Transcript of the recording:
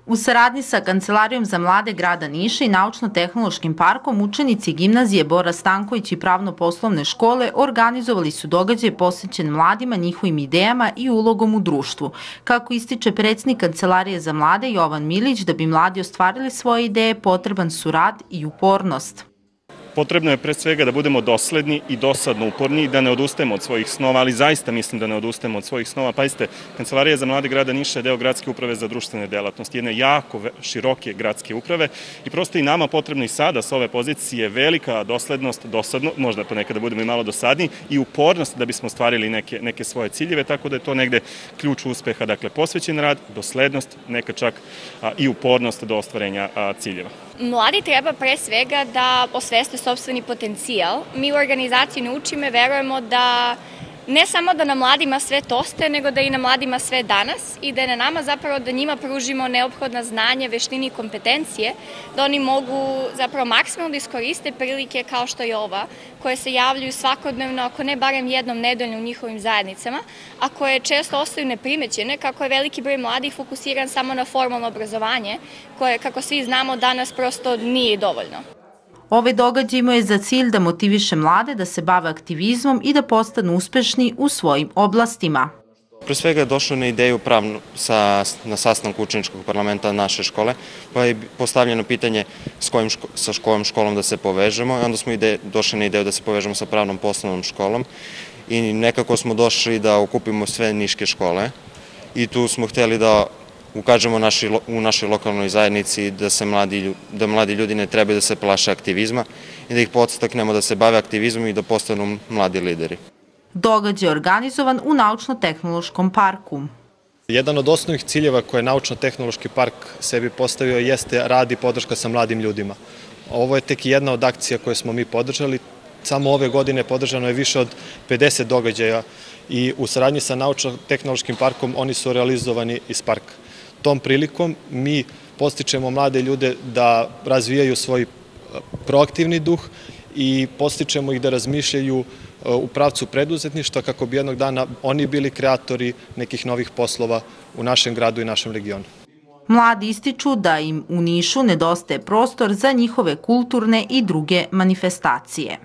U saradnji sa Kancelarijom za mlade grada Niša i Naučno-tehnološkim parkom, učenici gimnazije Bora Stanković i Pravno-poslovne škole organizovali su događaj posvećen mladima, njihovim idejama i ulogom u društvu. Kako ističe predsednik Kancelarije za mlade Jovan Milić, da bi mladi ostvarili svoje ideje, potreban su rad i upornost. Potrebno je pre svega da budemo dosledni i dosadno uporni, da ne odustajemo od svojih snova, ali zaista mislim da ne odustajemo od svojih snova. Pazite, Kancelarija za mlade grada Niša je deo Gradske uprave za društvene delatnosti, jedne jako široke gradske uprave i prosto i nama potrebno i sada sa ove pozicije velika doslednost, dosadno, možda ponekada budemo i malo dosadniji, i upornost da bismo ostvarili neke svoje ciljeve, tako da je to negde ključ uspeha, dakle posvećen rad, doslednost, neka čak i upornost do ostvarenja ciljeva. Mladi treba pre svega da osveste sopstveni potencijal. Mi u organizaciji Ne uči me verujemo da ne samo da na mladima sve ostaje, nego da i na mladima sve danas i da je na nama zapravo da njima pružimo neophodna znanja, veštine i kompetencije, da oni mogu zapravo maksimalno da iskoriste prilike kao što je ova, koje se javljaju svakodnevno, ako ne barem jednom nedeljno u njihovim zajednicama, a koje često ostaju neprimećene, kako je veliki broj mladih fokusiran samo na formalno obrazovanje, koje, kako svi znamo, danas prosto nije dovoljno. Ovaj događaj imao je za cilj da motiviše mlade da se bave aktivizmom i da postanu uspešni u svojim oblastima. Pre svega je došlo na ideju na sastanku učeničkog parlamenta naše škole, pa je postavljeno pitanje sa kojom školom da se povežemo i onda smo došli na ideju da se povežemo sa Pravnom poslovnom školom i nekako smo došli da okupimo sve niške škole i tu smo hteli da ukažemo u našoj lokalnoj zajednici da mladi ljudi ne trebaju da se plaše aktivizma i da ih podstaknemo da se bave aktivizmom i da postanu mladi lideri. Događaj je organizovan u Naučno-tehnološkom parku. Jedan od osnovnih ciljeva koje Naučno-tehnološki park sebi postavio jeste rad i podrška sa mladim ljudima. Ovo je tek jedna od akcija koje smo mi podržali. Samo ove godine podržano je više od 50 događaja i u saradnji sa Naučno-tehnološkim parkom oni su realizovani iz parka. Tom prilikom mi podstičemo mlade ljude da razvijaju svoj proaktivni duh i podstičemo ih da razmišljaju u pravcu preduzetništva kako bi jednog dana oni bili kreatori nekih novih poslova u našem gradu i našem regionu. Mladi ističu da im u Nišu nedostaje prostor za njihove kulturne i druge manifestacije.